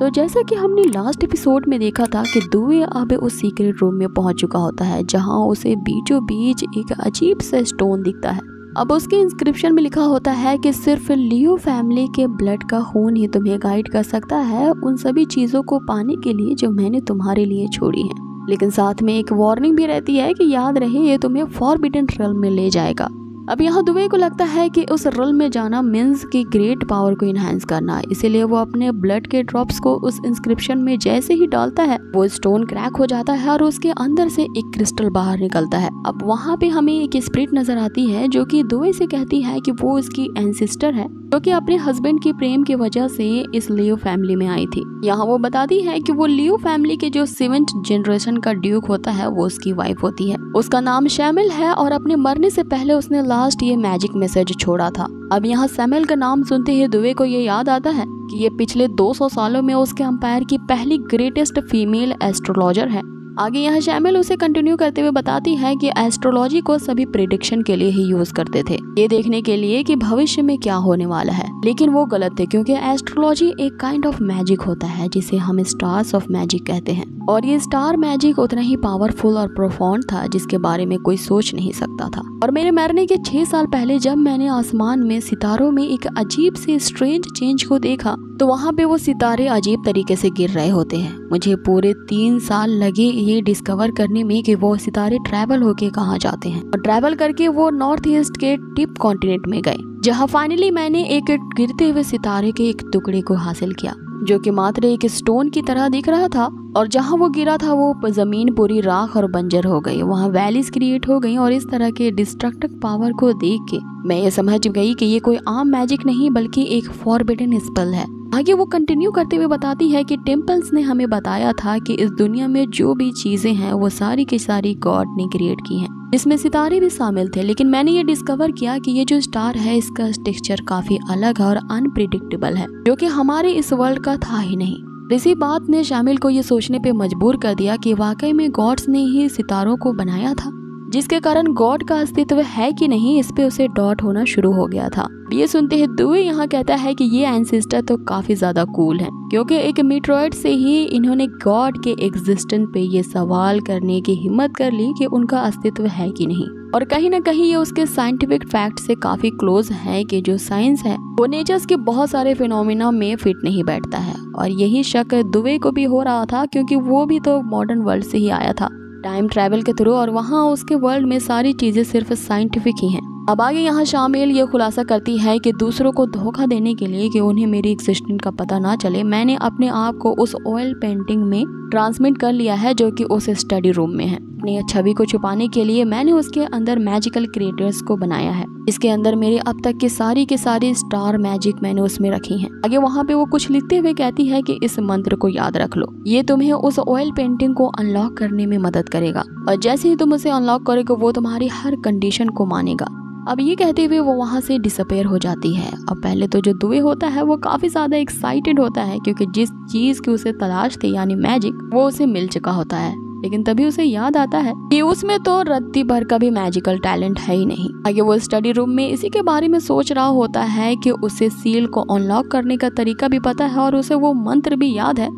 तो जैसा कि हमने लास्ट एपिसोड में देखा था कि दुवे अब उस सीक्रेट रूम में पहुंच चुका होता है जहां उसे बीचों बीच एक अजीब सा स्टोन दिखता है। अब उसके इंस्क्रिप्शन में लिखा होता है कि सिर्फ लियो फैमिली के ब्लड का खून ही तुम्हें गाइड कर सकता है उन सभी चीजों को पाने के लिए जो मैंने तुम्हारे लिए छोड़ी हैं। लेकिन साथ में एक वार्निंग भी रहती है कि याद रहे ये तुम्हें फॉरबिडन रेल्म में ले जाएगा। अब यहाँ दुवे को लगता है कि उस रेल्म में जाना मीन्स की ग्रेट पावर को इनहेंस करना, इसीलिए वो अपने ब्लड के ड्रॉप्स को उस इंस्क्रिप्शन में जैसे ही डालता है वो स्टोन क्रैक हो जाता है और उसके अंदर से एक क्रिस्टल बाहर निकलता है। अब वहाँ पे हमें एक स्पिरिट नजर आती है जो कि दुवे से कहती है कि वो उसकी एंसेस्टर है जो कि अपने हस्बैंड की प्रेम की वजह से इस लियो फैमिली में आई थी। यहाँ वो बताती है कि वो लियो फैमिली के जो 7th जनरेशन का ड्यूक होता है वो उसकी वाइफ होती है। उसका नाम शैमिल है और अपने मरने से पहले उसने लास्ट ये मैजिक मैसेज छोड़ा था। अब यहाँ शैमिल का नाम सुनते ही दुवे को ये याद आता है कि ये पिछले 200 सालों में उसके एम्पायर की पहली ग्रेटेस्ट फीमेल एस्ट्रोलॉजर है। आगे यहाँ शैमिल उसे कंटिन्यू करते हुए बताती है कि एस्ट्रोलॉजी को सभी प्रेडिक्शन के लिए ही यूज करते थे, ये देखने के लिए कि भविष्य में क्या होने वाला है। लेकिन वो गलत थे क्योंकि एस्ट्रोलॉजी एक काइंड ऑफ मैजिक होता है जिसे हम स्टार्स ऑफ मैजिक कहते हैं और ये स्टार मैजिक उतना ही पावरफुल और प्रोफाउंड था जिसके बारे में कोई सोच नहीं सकता था। और मेरे मरने के 6 साल पहले जब मैंने आसमान में सितारों में एक अजीब से स्ट्रेंज चेंज को देखा तो वहाँ पे वो सितारे अजीब तरीके से गिर रहे होते हैं। मुझे पूरे 3 साल लगे ये डिस्कवर करने में कि वो सितारे ट्रैवल होके कहाँ जाते हैं और ट्रैवल करके वो नॉर्थ ईस्ट के टिप कॉन्टिनेंट में गए जहाँ फाइनली मैंने एक गिरते हुए सितारे के एक टुकड़े को हासिल किया जो कि मात्र एक स्टोन की तरह दिख रहा था और जहाँ वो गिरा था वो जमीन पूरी राख और बंजर हो गई, वहाँ वैलीज क्रिएट हो गई और इस तरह के डिस्ट्रक्टिव पावर को देख के मैं ये समझ गई कि ये कोई आम मैजिक नहीं बल्कि एक फॉरबिडन स्पेल है। आगे वो कंटिन्यू करते हुए बताती है कि टेम्पल्स ने हमें बताया था कि इस दुनिया में जो भी चीजें हैं वो सारी की सारी गॉड ने क्रिएट की हैं, जिसमें सितारे भी शामिल थे। लेकिन मैंने ये डिस्कवर किया कि ये जो स्टार है इसका टेक्सचर काफी अलग है और अनप्रिडिक्टेबल है जो कि हमारे इस वर्ल्ड का था ही नहीं। इसी बात ने शामिल को ये सोचने पे मजबूर कर दिया कि वाकई में गॉड्स ने ही सितारों को बनाया था, जिसके कारण गॉड का अस्तित्व है कि नहीं इस पे उसे डाउट होना शुरू हो गया था। ये सुनते ही दुवे यहाँ कहता है कि ये एंसेस्टर तो काफी ज्यादा कूल है क्योंकि एक मीटरॉइड से ही इन्होंने गॉड के एग्जिस्टेंस पे ये सवाल करने की हिम्मत कर ली कि उनका अस्तित्व है कि नहीं। और कहीं ना कहीं ये उसके साइंटिफिक फैक्ट से काफी क्लोज है कि जो साइंस है वो नेचर्स के बहुत सारे फिनोमिना में फिट नहीं बैठता है। और यही शक दुवे को भी हो रहा था क्योंकि वो भी तो मॉडर्न वर्ल्ड से ही आया था टाइम ट्रैवल के थ्रू और वहाँ उसके वर्ल्ड में सारी चीजें सिर्फ साइंटिफिक ही हैं। अब आगे यहाँ शामिल ये खुलासा करती है कि दूसरों को धोखा देने के लिए कि उन्हें मेरी एग्जिस्टेंस का पता ना चले मैंने अपने आप को उस ऑयल पेंटिंग में ट्रांसमिट कर लिया है जो कि उस स्टडी रूम में है। अपनी छवि को छुपाने के लिए मैंने उसके अंदर मैजिकल क्रिएटर्स को बनाया है। इसके अंदर मेरे अब तक की सारी स्टार मैजिक मैंने उसमें रखी हैं। आगे वहाँ पे वो कुछ लिखते हुए कहती है कि इस मंत्र को याद रख लो, ये तुम्हें उस ऑयल पेंटिंग को अनलॉक करने में मदद करेगा और जैसे ही तुम उसे अनलॉक करोगे वो तुम्हारी हर कंडीशन को मानेगा। अब ये कहते हुए वो वहाँ से डिसअपेयर हो जाती है। अब पहले तो जो दुवे होता है वो काफी ज्यादा एक्साइटेड होता है क्योंकि जिस चीज की उसे तलाश थी यानी मैजिक वो उसे मिल चुका होता है। लेकिन तभी उसे याद आता है कि उसमें तो रत्ती भर का भी मैजिकल टैलेंट है ही नहीं। आगे वो स्टडी रूम में इसी के बारे में सोच रहा होता है कि उसे सील को अनलॉक करने का तरीका भी पता है और उसे वो मंत्र भी याद है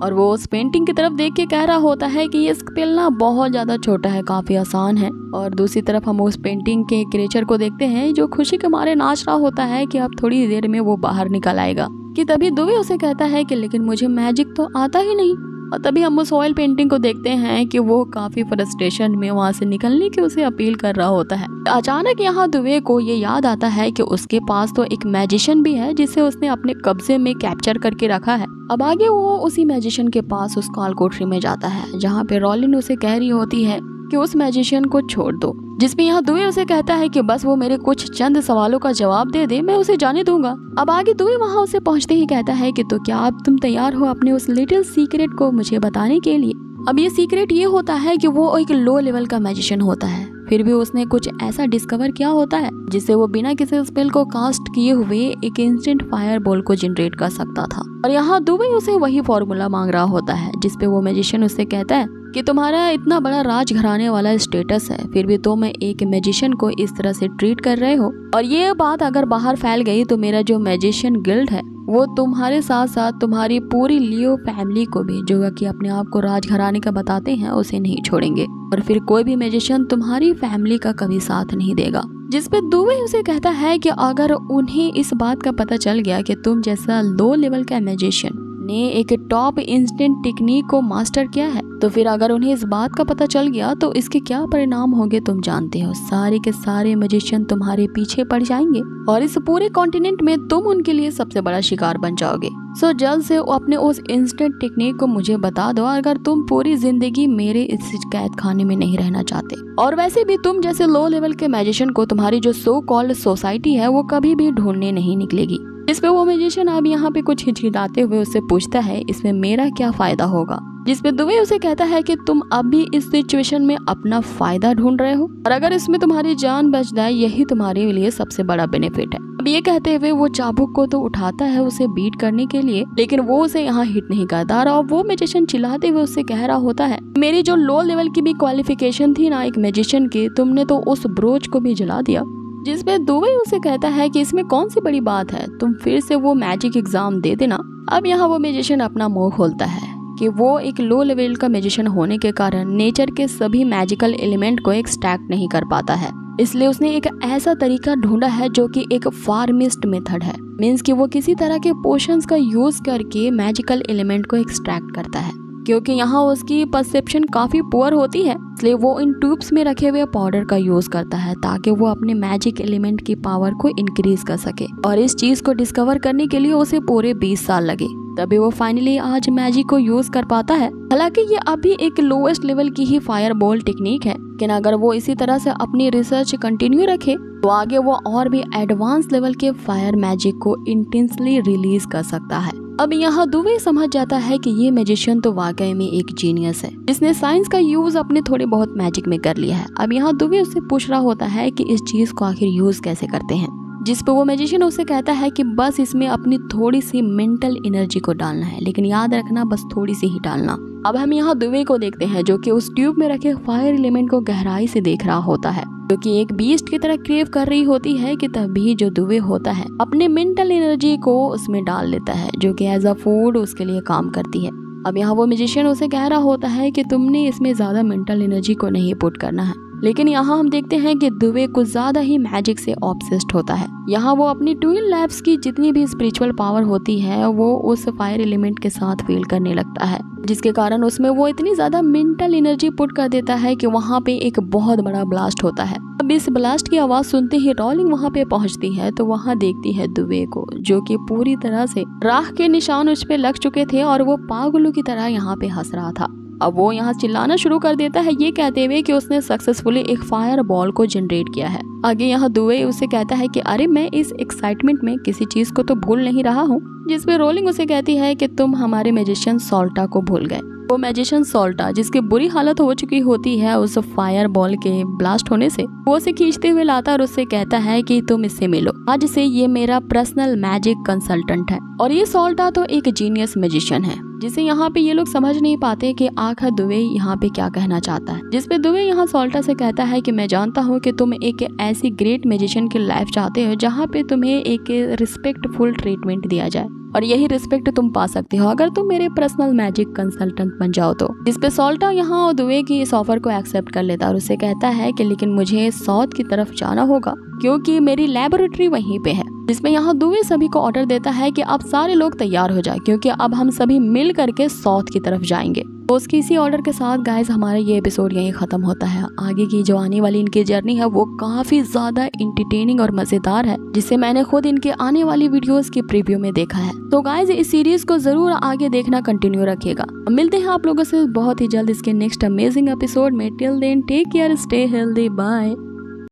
और वो उस पेंटिंग की तरफ देख के कह रहा होता है कि ये स्पेल ना बहुत ज्यादा छोटा है, काफी आसान है। और दूसरी तरफ हम उस पेंटिंग के क्रिएचर को देखते हैं जो खुशी के मारे नाच रहा होता है कि अब थोड़ी देर में वो बाहर निकल आएगा। कि तभी दुवे उसे कहता है कि लेकिन मुझे मैजिक तो आता ही नहीं। और तभी हम उस ऑयल पेंटिंग को देखते हैं कि वो काफी फ्रस्ट्रेशन में वहाँ से निकलने की उसे अपील कर रहा होता है। अचानक यहाँ दुवे को ये याद आता है कि उसके पास तो एक मैजिशियन भी है जिसे उसने अपने कब्जे में कैप्चर करके रखा है। अब आगे वो उसी मैजिशियन के पास उस काल कोठरी में जाता है जहाँ पे रोलिन उसे कह रही होती है कि उस मैजिशियन को छोड़ दो, जिसमें यहाँ दुवे उसे कहता है कि बस वो मेरे कुछ चंद सवालों का जवाब दे दे, मैं उसे जाने दूंगा। अब आगे दुवे वहाँ उसे पहुँचते ही कहता है कि तो क्या अब तुम तैयार हो अपने उस लिटिल सीक्रेट को मुझे बताने के लिए। अब ये सीक्रेट ये होता है कि वो एक लो लेवल का मैजिशियन होता है, फिर भी उसने कुछ ऐसा डिस्कवर किया होता है जिससे वो बिना किसी स्पेल को कास्ट किए हुए एक इंस्टेंट फायर बॉल को जनरेट कर सकता था। और यहाँ दुबई उसे वही फॉर्मूला मांग रहा होता है जिसपे वो मैजिशियन उससे कहता है कि तुम्हारा इतना बड़ा राजघराने वाला स्टेटस है, फिर भी तुम एक मैजिशियन को इस तरह से ट्रीट कर रहे हो। और ये बात अगर बाहर फैल गई तो मेरा जो मैजिशियन गिल्ड है वो तुम्हारे साथ साथ तुम्हारी पूरी लियो फैमिली को भी, जो कि अपने आप को राजघराने का बताते हैं, उसे नहीं छोड़ेंगे। और फिर कोई भी मैजिशियन तुम्हारी फैमिली का कभी साथ नहीं देगा। जिस पे दुबे उसे कहता है कि अगर उन्हें इस बात का पता चल गया कि तुम जैसा लो लेवल का मैजिशियन ने एक टॉप इंस्टेंट टेक्निक को मास्टर किया है, तो फिर अगर उन्हें इस बात का पता चल गया तो इसके क्या परिणाम होंगे तुम जानते हो। सारे के सारे मैजिशियन तुम्हारे पीछे पड़ जाएंगे और इस पूरे कॉन्टिनेंट में तुम उनके लिए सबसे बड़ा शिकार बन जाओगे। सो जल्द से अपने उस इंस्टेंट टेक्निक को मुझे बता दो अगर तुम पूरी जिंदगी मेरे इस कैद खाने में नहीं रहना चाहते। और वैसे भी तुम जैसे लो लेवल के मैजिशियन को तुम्हारी जो सो कॉल्ड सोसाइटी है वो कभी भी ढूंढने नहीं निकलेगी। जिस पे वो मैजिशियन अब यहाँ पे कुछ हिचकिचाते हुए उससे पूछता है इसमें मेरा क्या फायदा होगा। जिस पे दुबे उसे कहता है कि तुम अब भी इस सिचुएशन में अपना फायदा ढूंढ रहे हो और अगर इसमें तुम्हारी जान बच जाए यही तुम्हारे लिए सबसे बड़ा बेनिफिट है। अब ये कहते हुए वो चाबुक को तो उठाता है उसे बीट करने के लिए, लेकिन वो उसे यहाँ हिट नहीं करता और वो मैजिशियन चिल्लाते हुए उससे कह रहा होता है मेरी जो लो लेवल की भी क्वालिफिकेशन थी ना एक मैजिशियन की, तुमने तो उस ब्रोच को भी जला दिया। जिस पे दुबे उसे कहता है कि इसमें कौन सी बड़ी बात है, तुम फिर से वो मैजिक एग्जाम दे देना। अब यहाँ वो मैजिशियन अपना मुंह खोलता है कि वो एक लो लेवल का मैजिशियन होने के कारण नेचर के सभी मैजिकल एलिमेंट को एक्सट्रैक्ट नहीं कर पाता है, इसलिए उसने एक ऐसा तरीका ढूंढा है जो कि एक फार्मिस्ट मेथड है। मीन्स कि वो किसी तरह के पोशंस का यूज करके मैजिकल एलिमेंट को एक्सट्रैक्ट करता है। क्योंकि यहाँ उसकी परसेप्शन काफी पुअर होती है इसलिए वो इन ट्यूब्स में रखे हुए पाउडर का यूज करता है ताकि वो अपने मैजिक एलिमेंट की पावर को इंक्रीज कर सके। और इस चीज को डिस्कवर करने के लिए उसे पूरे 20 साल लगे, तभी वो फाइनली आज मैजिक को यूज कर पाता है। हालांकि ये अभी एक लोएस्ट लेवल की ही फायर बॉल टेक्निक है, लेकिन अगर वो इसी तरह से अपनी रिसर्च कंटिन्यू रखे तो आगे वो और भी एडवांस लेवल के फायर मैजिक को इंटेंसली रिलीज कर सकता है। अब यहाँ दुबे समझ जाता है कि ये मैजिशियन तो वाकई में एक जीनियस है जिसने साइंस का यूज अपने थोड़े बहुत मैजिक में कर लिया है। अब यहाँ दुबे उससे पूछ रहा होता है कि इस चीज को आखिर यूज कैसे करते हैं, जिस पे वो मैजिशियन उसे कहता है कि बस इसमें अपनी थोड़ी सी मेंटल एनर्जी को डालना है, लेकिन याद रखना बस थोड़ी सी ही डालना। अब हम यहाँ दुबे को देखते हैं जो कि उस ट्यूब में रखे फायर एलिमेंट को गहराई से देख रहा होता है, जो कि एक बीस्ट की तरह क्रेव कर रही होती है कि तभी जो दुबे होता है अपने मेंटल एनर्जी को उसमें डाल लेता है, जो कि एज अ फूड उसके लिए काम करती है। अब यहाँ वो मैजिशियन उसे कह रहा होता है कि तुमने इसमें ज्यादा मेंटल एनर्जी को नहीं पुट करना है, लेकिन यहाँ हम देखते हैं कि दुबे कुछ ज्यादा ही मैजिक से ऑब्सेस्ड होता है। यहाँ वो अपनी ट्विन लैब्स की जितनी भी स्पिरिचुअल पावर होती है वो उस फायर एलिमेंट के साथ फील करने लगता है, जिसके कारण उसमें वो इतनी ज्यादा मेंटल एनर्जी पुट कर देता है कि वहाँ पे एक बहुत बड़ा ब्लास्ट होता है। अब इस ब्लास्ट की आवाज सुनते ही रॉलिंग वहाँ पे पहुँचती है तो वहाँ देखती है दुबे को, जो कि पूरी तरह से राख के निशान उस पे लग चुके थे और वो पागलों की तरह यहाँ पे हंस रहा था। अब वो यहाँ चिल्लाना शुरू कर देता है ये कहते हुए कि उसने सक्सेसफुली एक फायर बॉल को जनरेट किया है। आगे यहाँ दुबे उसे कहता है कि अरे मैं इस एक्साइटमेंट में किसी चीज को तो भूल नहीं रहा हूँ, जिसपे रोलिंग उसे कहती है कि तुम हमारे मैजिशियन सोल्टा को भूल गए। वो मैजिशियन सोल्टा जिसकी बुरी हालत हो चुकी होती है उस फायर बॉल के ब्लास्ट होने से, वो उसे खींचते हुए लाता और उससे कहता है कि तुम इससे मिलो, आज से ये मेरा पर्सनल मैजिक कंसल्टेंट है। और ये सोल्टा तो एक जीनियस मैजिशियन है जिसे यहाँ पे ये लोग समझ नहीं पाते कि आखिर दुबे यहाँ पे क्या कहना चाहता है। जिसपे दुबे यहाँ सोल्टा से कहता है कि मैं जानता हूँ कि तुम एक ऐसी ग्रेट मैजिशियन की लाइफ चाहते हो जहाँ पे तुम्हें एक रिस्पेक्टफुल ट्रीटमेंट दिया जाए, और यही रिस्पेक्ट तुम पा सकते हो अगर तुम मेरे पर्सनल मैजिक कंसल्टेंट बन जाओ तो। जिसपे सोल्टा यहाँ दुबे की इस ऑफर को एक्सेप्ट कर लेता और उससे कहता है कि लेकिन मुझे साउथ की तरफ जाना होगा क्योंकि मेरी लेबोरेटरी वहीं पे है। जिसमें यहाँ दुबे सभी को ऑर्डर देता है कि अब सारे लोग तैयार हो जाए क्योंकि अब हम सभी मिल करके साउथ की तरफ जाएंगे। तो उसके इसी ऑर्डर के साथ गाइस हमारा ये एपिसोड यहीं खत्म होता है। आगे की जो आने वाली इनकी जर्नी है वो काफी ज्यादा इंटरटेनिंग और मजेदार है, जिससे मैंने खुद इनके आने वाली वीडियोस की प्रीव्यू में देखा है। तो गाइस इस सीरीज को जरूर आगे देखना कंटिन्यू रखिएगा। मिलते हैं आप लोगों से बहुत ही जल्द इसके नेक्स्ट अमेजिंग एपिसोड में। Till then take care, stay healthy, bye.